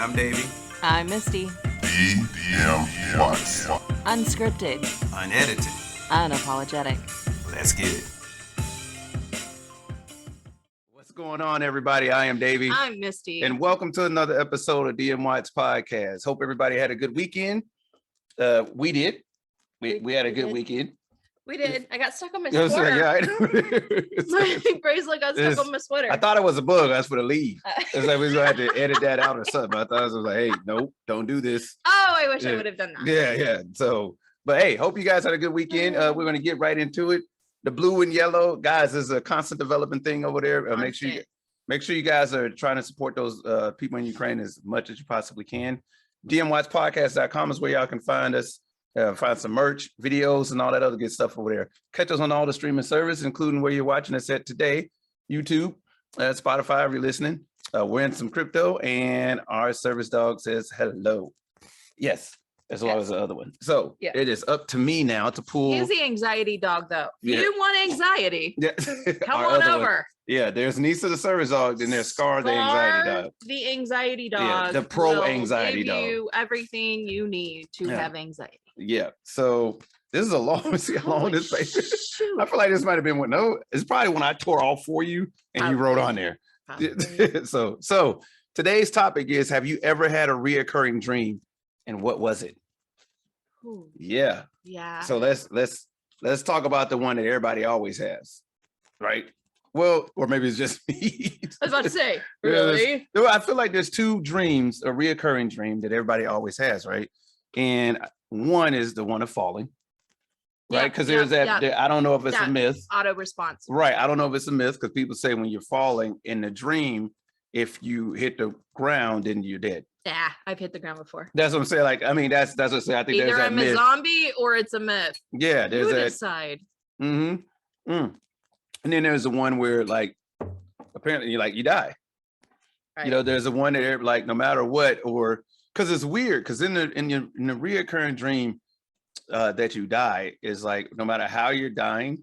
I'm Davey. I'm Misty. DM Watts. Unscripted. Unedited. Unapologetic. Let's get it. What's going on, everybody? I am Davey. I'm Misty. And welcome to another episode of DM Watts Podcast. Hope everybody had a good weekend. We did. We had a good weekend. We did. I got stuck on my You know what I'm sweater. saying? Yeah. My bracelet got stuck on my sweater. I thought it was a bug. That's for the leave. It's like we was going to have to edit that out or something. I thought I was like, hey, nope, don't do this. Oh, I wish I would have done that. Yeah. So, but hey, hope you guys had a good weekend. We're going to get right into it. The blue and yellow, guys, is a constant development thing over there. Make sure you guys are trying to support those people in Ukraine as much as you possibly can. DMWatchPodcast.com is where y'all can find us. Find some merch, videos, and all that other good stuff over there. Catch us on all the streaming services, including where you're watching us at today, YouTube, Spotify, if you're listening. We're in some crypto, and our service dog says hello. Yes, as well as the other one. So it is up to me now to pull. He's the anxiety dog, though. If you want anxiety, come on over. Yeah, there's Nisa the service dog, then there's Scar the anxiety dog. The anxiety dog. Yeah, the pro anxiety dog. Give you everything you need to have anxiety. Yeah. So this is a long. Let's see how long this paper. I feel like this might have been one. No, it's probably when I tore all for you and you wrote on there. So today's topic is: have you ever had a reoccurring dream, and what was it? Ooh. Yeah. So let's talk about the one that everybody always has, right? Well, or maybe it's just me. I was about to say, really? I feel like there's two dreams, a reoccurring dream that everybody always has, right? And one is the one of falling, right? Because there's that. I don't know if it's a myth. Auto response. Right. I don't know if it's a myth because people say when you're falling in the dream, if you hit the ground, then you're dead. Yeah, I've hit the ground before. That's what I'm saying. Like, I mean, that's what I'm saying. I think either there's that I'm myth. a zombie or it's a myth. Yeah, there's you that. Decide. Mm-hmm. And then there's the one where, like, apparently, like, you die. Right. You know, there's the one that, like, no matter what, or because it's weird. Because in the reoccurring dream that you die is like no matter how you're dying,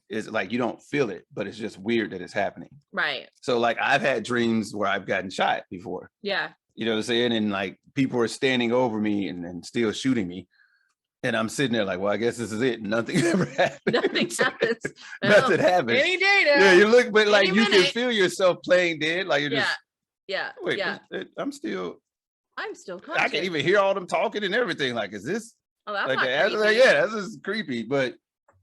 is like you don't feel it, but it's just weird that it's happening. Right. So like I've had dreams where I've gotten shot before. Yeah. You know what I'm saying? And like people are standing over me and still shooting me. And I'm sitting there like, well, I guess this is it. Nothing ever happens. Nothing happens. Nothing happens. Any day now. Yeah, you look, but like you minute. can feel yourself playing dead. Like you're just. Yeah. Wait, I'm still conscious. I can't even hear all them talking and everything. Like, is this? Oh, that's like, not creepy. yeah, that's just creepy. But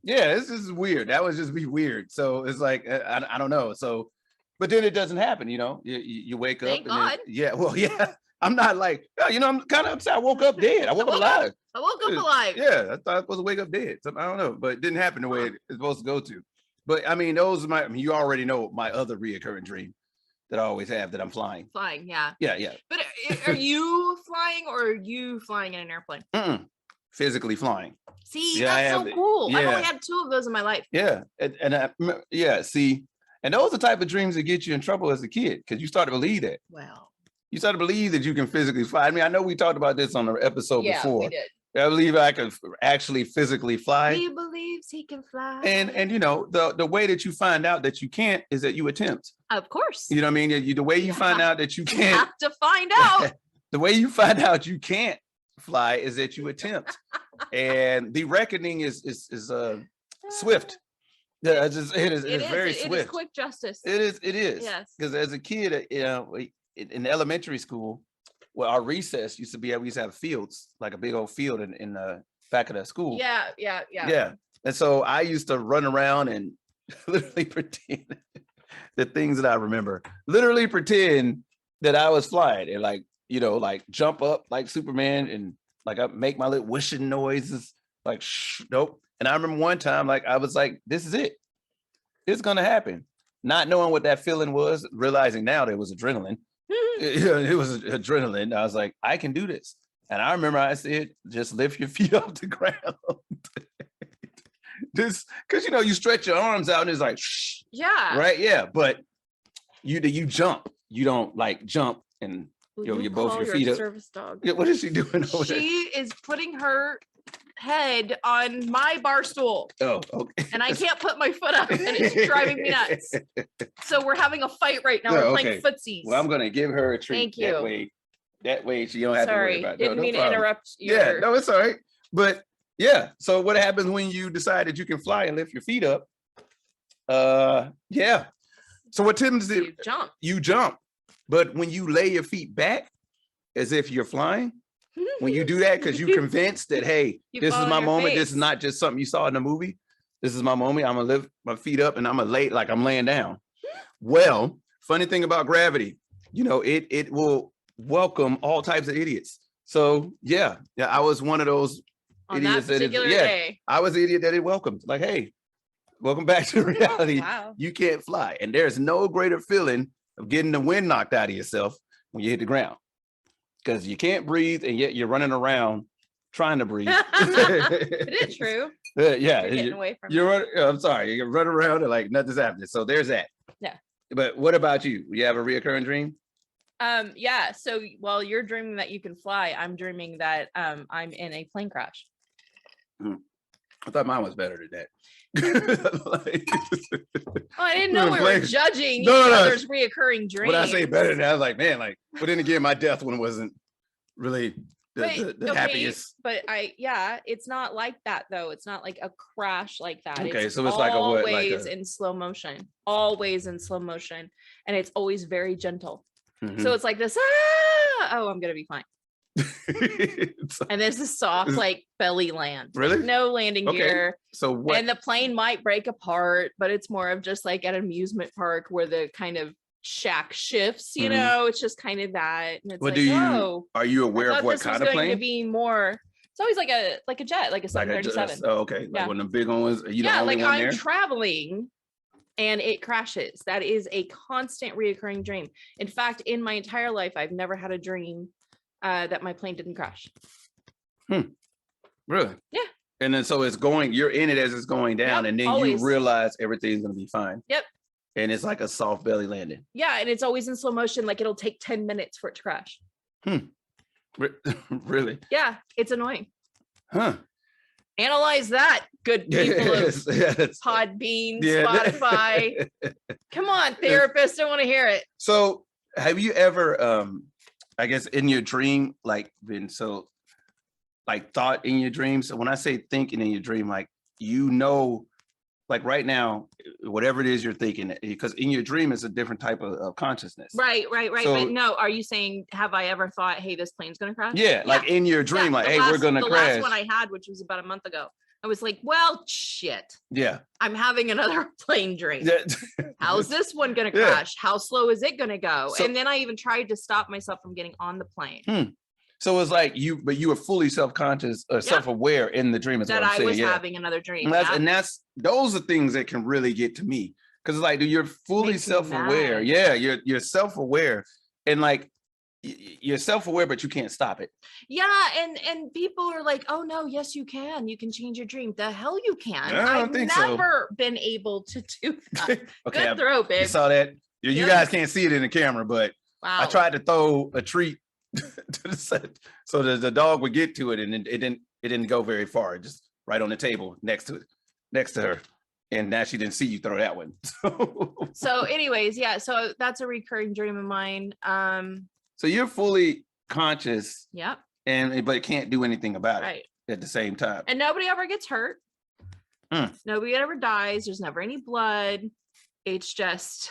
yeah, this is weird. That would just be weird. So it's like I don't know. So, but then it doesn't happen. You know, you wake up. Thank God. Then, I'm not like I'm kind of upset. I woke up dead. I woke up alive. I woke up alive. Yeah, I thought I was supposed to wake up dead. So, I don't know, but it didn't happen the way it's supposed to go to. But I mean, you already know my other reoccurring dream that I always have, that I'm flying. Flying, yeah. Yeah. But are you flying or are you flying in an airplane? Physically flying. See, that's so cool. Yeah. I've only had 2 of those in my life. Yeah. See, and those are the type of dreams that get you in trouble as a kid because you start to believe that. Well. You start to believe that you can physically fly. I mean, I know we talked about this on the episode before. We did. I believe I can actually physically fly. He believes he can fly. And you know, the way that you find out that you can't is that you attempt. Of course. You know what I mean? The way you find out that you can't. You have to find out. The way you find out you can't fly is that you attempt. And the reckoning is swift. Yeah, it is very swift. It is quick justice. It is. Yes. Because as a kid, you know, in elementary school, well, our recess used to have fields, like a big old field in the back of the school. Yeah. And so I used to run around and literally pretend the things that I remember, literally pretend that I was flying and like, you know, like jump up like Superman and like I make my little whooshing noises, like nope. And I remember one time, like I was like, this is it. It's gonna happen. Not knowing what that feeling was, realizing now that it was adrenaline. It was adrenaline. I was like, I can do this. And I remember I said, just lift your feet off the ground. This, because you know, you stretch your arms out and it's like, shh. Yeah. Right. Yeah. But you jump. You don't like jump and you both your feet up. Service dog. Yeah, what is she doing over there? She is putting her head on my bar stool. Oh, okay. And I can't put my foot up and it's driving me nuts. So we're having a fight right now. We're playing footsies. Well, I'm going to give her a treat. Thank you. That way That way you don't have to worry about it. Didn't mean to problem. interrupt Yeah, no, it's all right. But yeah, so what happens when you decide that you can fly and lift your feet up? Yeah. So what Tim did, you jump. But when you lay your feet back as if you're flying, when you do that, because you're convinced that, hey, this is my moment. This is not just something you saw in the movie. This is my moment. I'm gonna lift my feet up and I'm gonna lay like I'm laying down. Well, funny thing about gravity, you know, it will welcome all types of idiots. So yeah, I was one of those idiots that day. I was the idiot that it welcomed. Like, hey, welcome back to reality. Wow. You can't fly. And there's no greater feeling of getting the wind knocked out of yourself when you hit the ground. Because you can't breathe and yet you're running around trying to breathe. It is true. Yeah. You're getting away from I'm sorry, you run around and like nothing's happening. So there's that. Yeah. But what about you? You have a reoccurring dream? Yeah. So while you're dreaming that you can fly, I'm dreaming that I'm in a plane crash. I thought mine was better than that. I didn't know we were judging each other's reoccurring dreams. When I say better than that, I was like, man, like, but then again, my death one wasn't really the happiest. But it's not like that though. It's not like a crash like that. Okay, so it's like a what? Always in slow motion. Always in slow motion. And it's always very gentle. So it's like this, I'm gonna be fine. And there's a soft like belly land. Really? Like, no landing gear. So what? And the plane might break apart, but it's more of just like at an amusement park where the kind of shack shifts, you know, it's just kind of that. And it's what like, are you aware of what kind of plane? To be more, it's always like a jet, like a 737. Oh, okay. Like one of the big ones. You the only like one I'm there? traveling and it crashes. That is a constant reoccurring dream. In fact, in my entire life, I've never had a dream that my plane didn't crash. Really? Yeah. And then so it's going, you're in it as it's going down, and then you realize everything's gonna be fine. Yep. And it's like a soft belly landing. Yeah, and it's always in slow motion, like it'll take 10 minutes for it to crash. Really? Yeah, it's annoying. Huh. Analyze that, good people of Podbean, Spotify. Come on, therapist, I want to hear it. So have you ever I guess in your dream, like been so like thought in your dreams? So when I say thinking in your dream, like, you know, like right now, whatever it is you're thinking, because in your dream is a different type of consciousness. Right. So, but no, are you saying, have I ever thought, hey, this plane's gonna crash? Yeah, like in your dream, like, hey, we're gonna crash. The last one I had, which was about a month ago, I was like, well, shit. Yeah. I'm having another plane dream. How's this one gonna crash? How slow is it gonna go? So, and then I even tried to stop myself from getting on the plane. So it's like you were fully self-conscious or self-aware in the dream. Is that what I'm saying. I was having another dream. And that's those are things that can really get to me, because it's like, dude, you're fully self-aware. Yeah, you're self-aware, and like you're self-aware, but you can't stop it. Yeah, and people are like, oh no, yes you can change your dream. The hell you can. I've never been able to do that. Okay, good throw, babe. You saw that. You guys can't see it in the camera, but I tried to throw a treat to the set so that the dog would get to it, and it didn't go very far, just right on the table next to her, and now she didn't see you throw that one. So anyways, yeah, so that's a recurring dream of mine. So you're fully conscious, yep, but can't do anything about it at the same time, and nobody ever gets hurt. Nobody ever dies. There's never any blood. It's just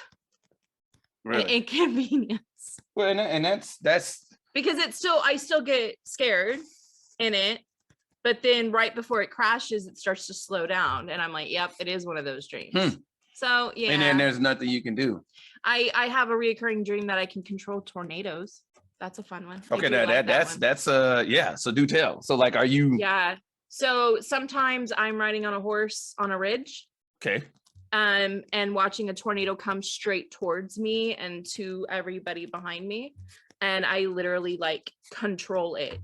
an inconvenience. Well, and that's because I still get scared in it, but then right before it crashes, it starts to slow down, and I'm like, yep, it is one of those dreams. So yeah. And then there's nothing you can do. I have a reoccurring dream that I can control tornadoes. That's a fun one. Okay, that's yeah. So do tell. So like, are you? Yeah. So sometimes I'm riding on a horse on a ridge. Okay. And watching a tornado come straight towards me and to everybody behind me. And I literally like control it.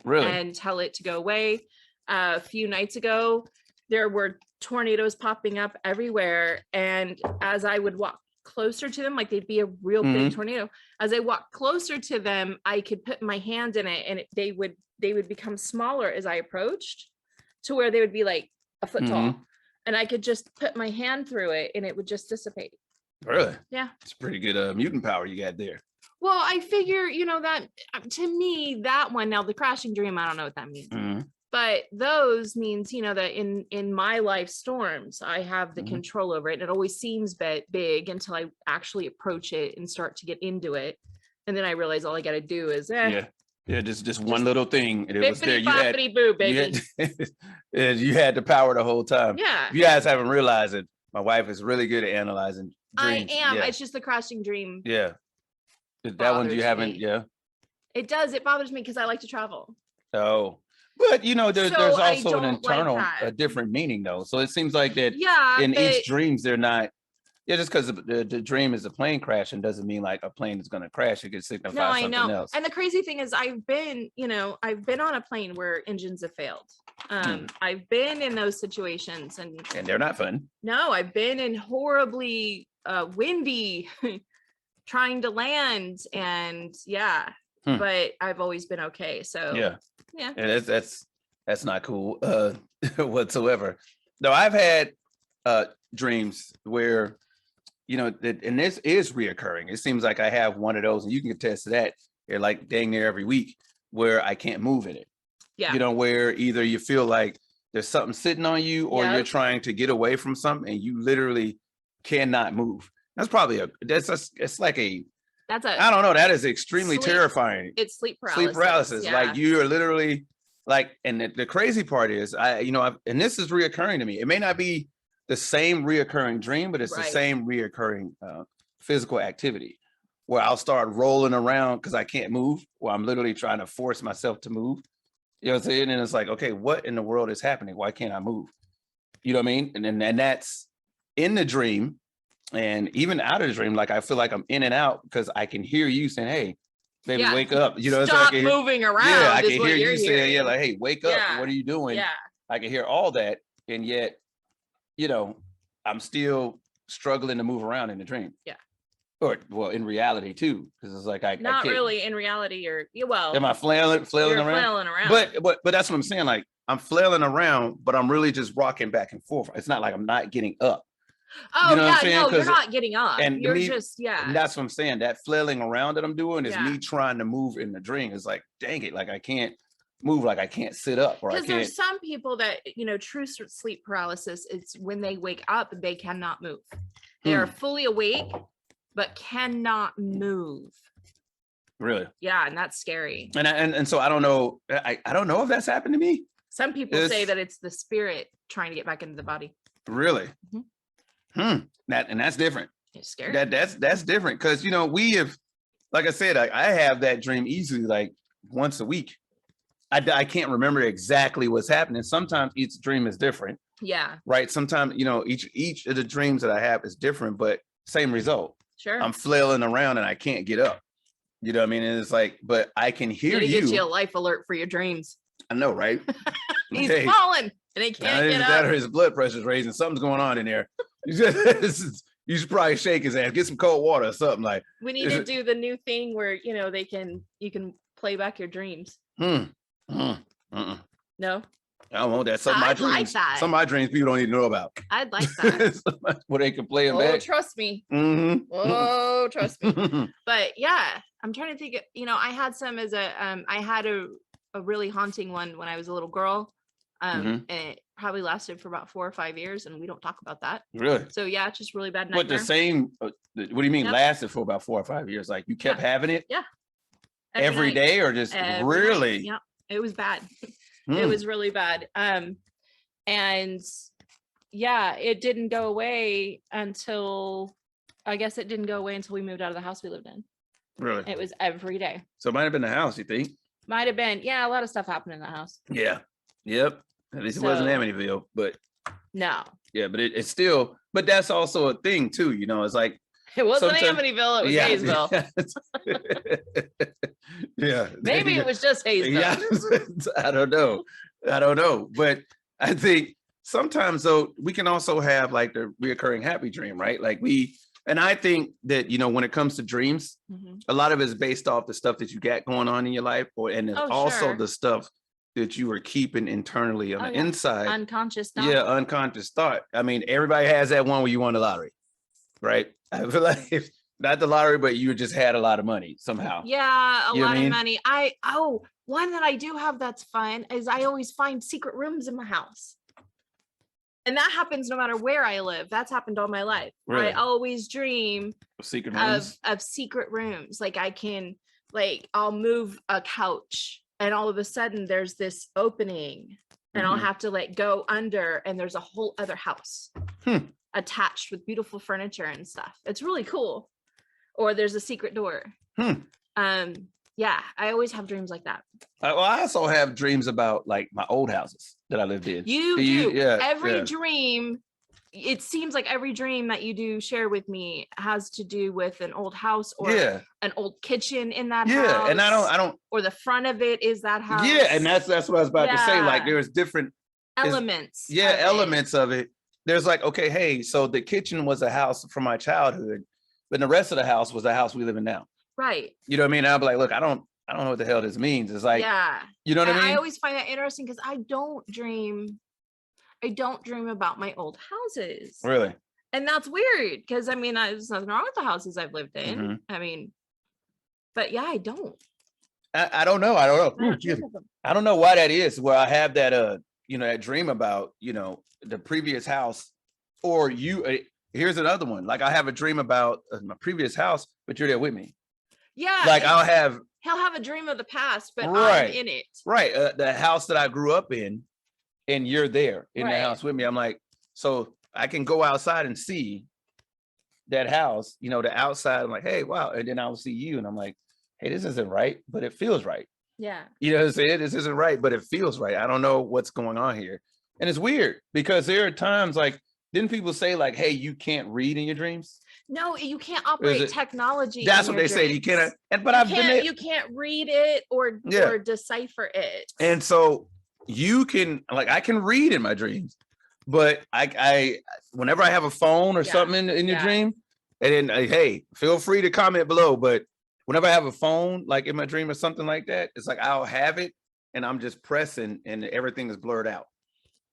Really? And tell it to go away. A few nights ago, there were tornadoes popping up everywhere. And as I would walk closer to them, like they'd be a real big tornado. As I walked closer to them, I could put my hand in it, and they would become smaller as I approached, to where they would be like a foot tall. And I could just put my hand through it and it would just dissipate. Really? Yeah. It's pretty good mutant power you got there. Well, I figure, that to me, that one, now the crashing dream, I don't know what that means. But those means, that in my life storms, I have the control over it. And it always seems big until I actually approach it and start to get into it. And then I realize all I got to do is, just one little thing. And it was there. Boo, baby. You had the power the whole time. Yeah. If you guys haven't realized it, my wife is really good at analyzing dreams. I am. Yeah. It's just the crashing dream. Yeah. That one you haven't. Me. Yeah. It does. It bothers me because I like to travel. Oh. But there's also an internal, a different meaning though. So it seems like that in each dreams, they're not, just because the dream is a plane crash and doesn't mean like a plane is going to crash. It could signify something else. And the crazy thing is I've been on a plane where engines have failed. I've been in those situations and they're not fun. No, I've been in horribly windy trying to land and but I've always been okay. So yeah, and that's not cool whatsoever. No, I've had dreams where and this is reoccurring. It seems like I have one of those, and you can attest to that. They're like dang near every week where I can't move in it. Yeah, where either you feel like there's something sitting on you, or you're trying to get away from something, and you literally cannot move. That's probably I don't know. That is extremely terrifying. It's sleep paralysis. Sleep paralysis. Yeah. Like you are literally like, and the crazy part is and this is reoccurring to me. It may not be the same reoccurring dream, but it's the same reoccurring physical activity where I'll start rolling around because I can't move, or I'm literally trying to force myself to move. You know what I'm saying? And it's like, okay, what in the world is happening? Why can't I move? You know what I mean? And that's in the dream. And even out of the dream, like I feel like I'm in and out because I can hear you saying, "Hey, baby, wake up." Stop moving around. Yeah, I can hear you saying, like, "Hey, wake up. What are you doing?" Yeah. I can hear all that. And yet, I'm still struggling to move around in the dream. Yeah. Or in reality too. Because it's like I can't. Really in reality, or am I flailing around? Flailing around. But that's what I'm saying. Like I'm flailing around, but I'm really just rocking back and forth. It's not like I'm not getting up. Oh, you know what I'm saying? No, you're not getting up. And you're me, just, and that's what I'm saying. That flailing around that I'm doing is me trying to move in the dream. It's like, dang it, like I can't move, like I can't sit up, or I can't. Because there's some people that, true sleep paralysis, it's when they wake up, they cannot move. They are fully awake, but cannot move. Really? Yeah, and that's scary. And so I don't know. I don't know if that's happened to me. Some people say that it's the spirit trying to get back into the body. Really? That's different. It's scary. That's different because we have, like I said, I have that dream easily like once a week. I can't remember exactly what's happening. Sometimes each dream is different. Yeah. Right. Sometimes each of the dreams that I have is different, but same result. Sure. I'm flailing around and I can't get up. You know what I mean? And it's like, but I can hear you. Get you a life alert for your dreams. I know, right? He's falling and he can't get up. That or his blood pressure's raising. Something's going on in there. You should probably shake his ass, get some cold water or something. Like we need to do the new thing where you can play back your dreams. No, I don't want that. Some of my dreams, like that. Some of my dreams people don't even know about. I'd like that. Where they can play them back. Trust me. Oh, trust me. But yeah, I'm trying to think. I had some as I had a really haunting one when I was a little girl. And it probably lasted for about 4 or 5 years, and we don't talk about that. Really? So yeah, it's just really bad nightmare. But the same, what do you mean lasted for about 4 or 5 years? Like you kept having it? Yeah. Every day or just really? Yeah, it was bad. It was really bad. And yeah, it didn't go away until, I guess it didn't go away until we moved out of the house we lived in. Really? It was every day. So it might have been the house, you think? Might have been. Yeah, a lot of stuff happened in the house. Yeah. Yep. At least it wasn't Amityville, but no. Yeah, but it's still, but that's also a thing too, it's like it wasn't Amityville, it was Hayesville. Yeah. Maybe it was just Hayesville. Yeah. I don't know. But I think sometimes though, we can also have like the reoccurring happy dream, right? Like and I think that, when it comes to dreams, a lot of it is based off the stuff that you got going on in your life, and also the stuff that you were keeping internally on the inside. Unconscious thought. Yeah, unconscious thought. I mean, everybody has that one where you won the lottery, right? I feel like Not the lottery, but you just had a lot of money somehow. Yeah, a You know what lot I mean? of money. One that I do have that's fun is I always find secret rooms in my house. And that happens no matter where I live. That's happened all my life. Really? I always dream Secret rooms. of secret rooms. Like I'll move a couch and all of a sudden there's this opening and I'll Mhm. have to go under and there's a whole other house attached with beautiful furniture and stuff. It's really cool. Or there's a secret door. Yeah, I always have dreams like that. Well, I also have dreams about like my old houses that I lived in. You do. Yeah. Every dream, it seems like every dream that you do share with me has to do with an old house or an old kitchen in that house. Yeah, and I don't. Or the front of it is that house. Yeah, and that's what I was about to say. Like Yeah. there's different elements. Yeah, of it. elements of it. There's like, okay, hey, so the kitchen was a house from my childhood, but the rest of the house was the house we live in now. Right. You know what I mean? I'll be like, look, I don't know what the hell this means. It's like, Yeah. you know what I mean? I always find that interesting because I don't dream about my old houses. Really? And that's weird because I mean, there's nothing wrong with the houses I've lived in. Mhm. I mean, but yeah, I don't. I don't know. I don't know. I Ooh, don't excuse think me. of them. I don't know why that is. Where I have that, that dream about, the previous house, or you. Here's another one. Like I have a dream about my previous house, but you're there with me. Yeah. Like I'll have he'll have a dream of the past, but Right. I'm in it. right the house that I grew up in, and you're there in the Right. house with me. I'm like, so I can go outside and see that house, the outside. I'm like, hey, wow, and then I'll see you, and I'm like, hey, this isn't right, but it feels right. Yeah. You know what I'm saying? This isn't right, but it feels right. I don't know what's going on here. And it's weird because there are times like, didn't people say like, hey, you can't read in your dreams? No, you can't operate it- technology. That's in what your they say. You dreams. cannot. But I've been You can't read it or decipher it. and so you can I can read in my dreams, but I whenever I have a phone or Yeah. something in your Yeah. dream, and then hey, feel free to comment below. But whenever I have a phone like in my dream or something like that, it's like I'll have it and I'm just pressing and everything is blurred out.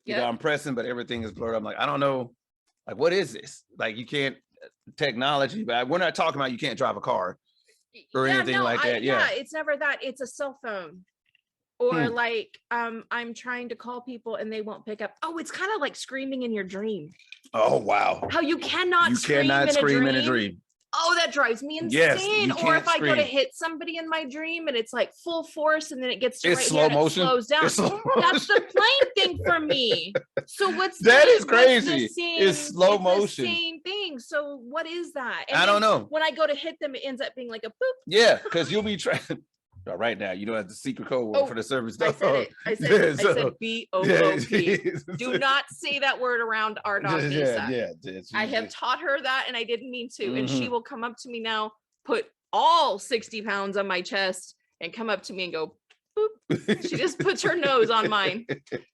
Yeah. I'm pressing, but everything is blurred. I'm like, I don't know, like what is this? Like you can't technology, but we're not talking about you can't drive a car or anything like that. Yeah. It's never that. It's a cell phone. Or Hmm. I'm trying to call people and they won't pick up. Oh, it's kind of like screaming in your dream. Oh wow. How you cannot You scream cannot in scream a in a dream. dream. Oh, that drives me insane. Yes, you Or can't if I go to scream. hit somebody in my dream and it's like full force and then it gets to It's right slow here and motion. it slows down. It's slow That's motion. the plane thing for me. So what's That is what's the crazy. same- It's slow the motion. same thing. So what is that? And I don't then know. when I go to hit them, it ends up being like a boop. Yeah, because you'll be trying right now. You don't have the secret code word Oh, for the service. I said it. I said Yeah, I so- said B-O-O-P. Yeah. Do not say that word around our dog Lisa. Yeah. I have taught her that and I didn't mean to. And she Mhm. will come up to me now, put all 60 pounds on my chest and come up to me and go, boop. She just puts her nose on mine.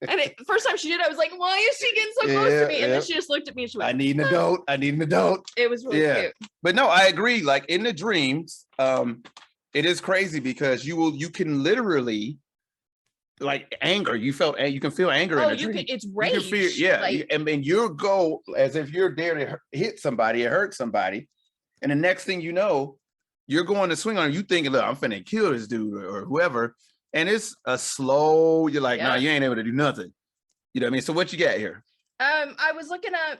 And first time she did, I was like, why is she getting so close Yeah, to me? And then yeah. she just looked at me and she I went, need an adult. I need an adult. it was really Yeah. cute. But no, I agree. Like in the dreams, it is crazy because you can literally like anger. You can feel anger in Oh, a dream. it's You rage. can feel, yeah. Like, And then you'll go as if you're there to hit somebody or hurt somebody. And the next thing you know, you're going to swing on. You thinking, look, I'm finna kill this dude or whoever. And it's a slow, you're like, nah, Yeah. you ain't able to do nothing. You know what I mean? So what you got here? I was looking up,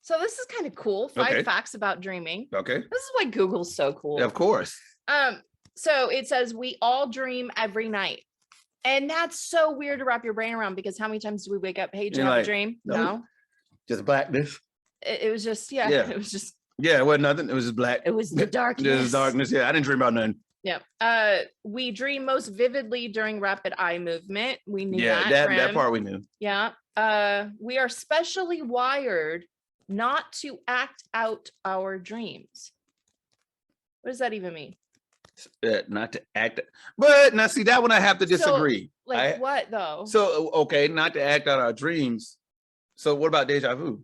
so this is kind of cool. 5 Okay. facts about dreaming. Okay. This is why Google's so cool. Of course. So it says we all dream every night. And that's so weird to wrap your brain around because how many times do we wake up? Hey, did you You're have like, a dream? nope. No. Just blackness. It was just, Yeah. it was just, Yeah, it wasn't nothing. It was just black. it was the darkness. There's darkness. Yeah, I didn't dream about nothing. Yeah. We dream most vividly during rapid eye movement. We knew Yeah, that. that Rem. part we knew. Yeah. We are specially wired not to act out our dreams. What does that even mean? Not to act, but now see that one I have to disagree. Like what though? So okay, not to act out our dreams. So what about deja vu?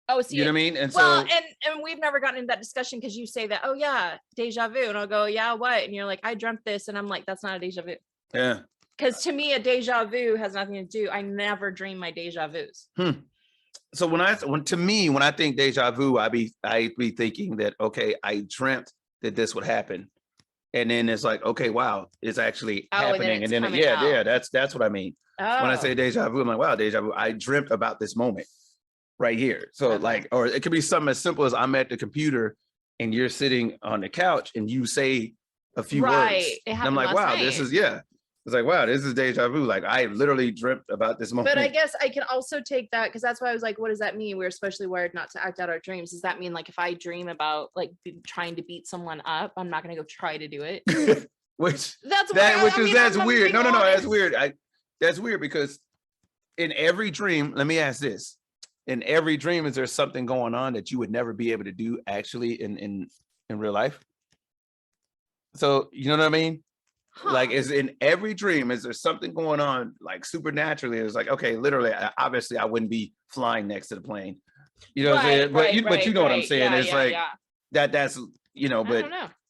Oh, see, You know what I mean? And well, so and we've never gotten into that discussion because you say that, oh yeah, deja vu, and I'll go, yeah, what? And you're like, I dreamt this, and I'm like, that's not a deja vu. yeah. Because to me, a deja vu has nothing to do. I never dream my deja vus. So when I think deja vu, I be thinking that, okay, I dreamt that this would happen. And then it's like, okay, wow, it's actually happening. And then that's what I mean. When I say deja vu, I'm like, wow, deja vu. I dreamt about this moment right here. So like, or it could be something as simple as I'm at the computer and you're sitting on the couch and you say a few words. And I'm like, wow, this is It's like, wow, this is deja vu. Like I literally dreamt about this moment. But I guess I can also take that, because that's why I was like, what does that mean? We're especially wired not to act out our dreams. Does that mean like if I dream about like trying to beat someone up, I'm not gonna go try to do it? That's weird. No, that's weird. That's weird because in every dream, let me ask this. In every dream, is there something going on that you would never be able to do actually in real life? So you know what I mean? Like, is in every dream, is there something going on like supernaturally? It's like, okay, literally, obviously I wouldn't be flying next to the plane. You know what I'm saying? But you know what I'm saying? It's like that's, you know, but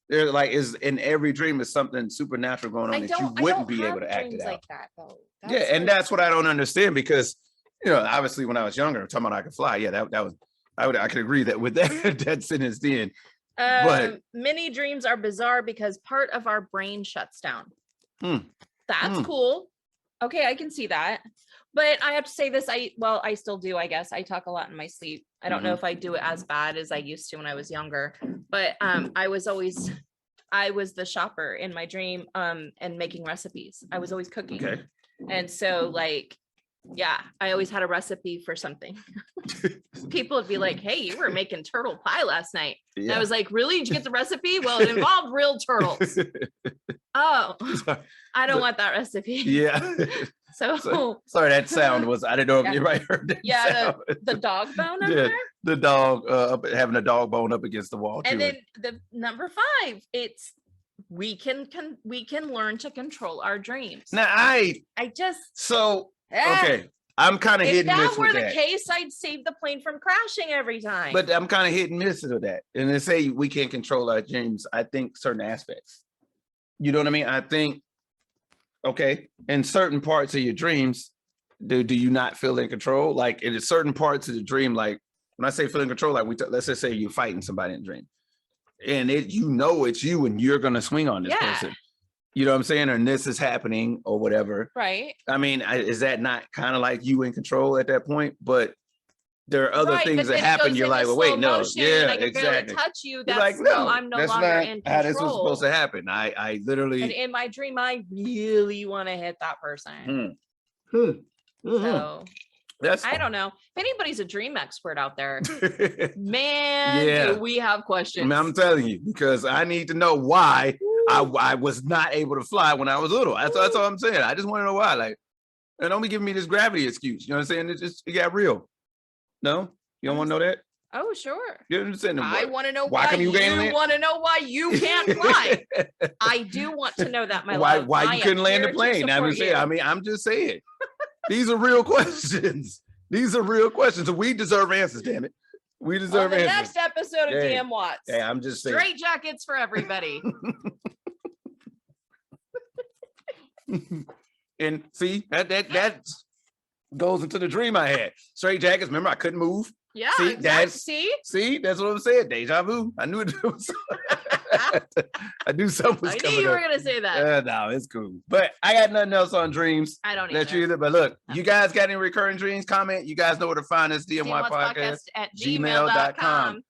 there's like, is in every dream is something supernatural going on that you wouldn't be able to act it out. Like that, though. And that's what I don't understand, because, you know, obviously when I was younger, talking about I could fly. Yeah, that was, I could agree that with that sentence then. But many dreams are bizarre because part of our brain shuts down. That's cool. Okay, I can see that. But I have to say this, I still do, I guess. I talk a lot in my sleep. I don't know if I do it as bad as I used to when I was younger, but I was the shopper in my dream, and making recipes. I was always cooking. Okay. And so like, yeah, I always had a recipe for something. People would be like, hey, you were making turtle pie last night. And I was like, really? Did you get the recipe? Well, it involved real turtles. Oh, I don't want that recipe. Yeah. So sorry, that sound was, I didn't know if you heard that. Yeah, the dog bone up there. The dog having a dog bone up against the wall. And then the number 5, it's we can learn to control our dreams. Now okay, I'm kind of hit and miss with that. If that were the case, I'd save the plane from crashing every time. But I'm kind of hit and miss with that. And they say we can't control our dreams. I think certain aspects. You know what I mean? I think, okay, in certain parts of your dreams, do you not feel in control? Like in certain parts of the dream, like when I say feel in control, like let's just say you're fighting somebody in the dream, and you know it's you, and you're gonna swing on this person. You know what I'm saying? And this is happening or whatever. Right. I mean, is that not kind of like you in control at that point? But there are other things that happen. You're like, well, wait, no. Yeah, exactly. Touch you. That's like, no, I'm no longer in control. How this was supposed to happen. I literally. And in my dream, I really want to hit that person. So I don't know. If anybody's a dream expert out there, man, do we have questions. I'm telling you, because I need to know why I was not able to fly when I was little. That's all I'm saying. I just want to know why. Like, and don't be giving me this gravity excuse. You know what I'm saying? It got real. No, you don't want to know that? Oh, sure. You understand? I want to know why you want to know why you can't fly. I do want to know that, my love. Why you couldn't land the plane? I'm just saying. These are real questions. These are real questions. And we deserve answers, damn it. We deserve answers. Next episode of DM Watts. Hey, I'm just saying. Straight jackets for everybody. And see, that goes into the dream I had. Straight jackets. Remember, I couldn't move. Yeah. See, that's what I'm saying. Deja vu. I knew it was. I knew something was coming. I knew you were gonna say that. No, it's cool. But I got nothing else on dreams. I don't either. But look, you guys got any recurring dreams? Comment. You guys know where to find us. DMY podcast at gmail.com.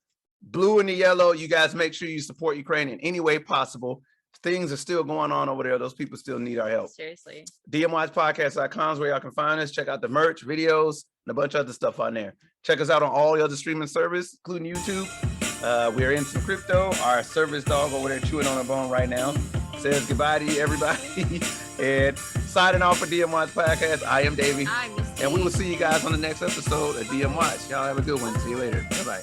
Blue and the yellow. You guys make sure you support Ukraine in any way possible. Things are still going on over there. Those people still need our help. Seriously. DMYpodcast.com is where y'all can find us. Check out the merch, videos, and a bunch of other stuff on there. Check us out on all the other streaming services, including YouTube. We're in some crypto. Our service dog over there chewing on a bone right now says goodbye to you, everybody. And signing off for DM Watch Podcast, I am Davey. I'm Misty. And we will see you guys on the next episode of DM Watch. Y'all have a good one. See you later. Bye-bye.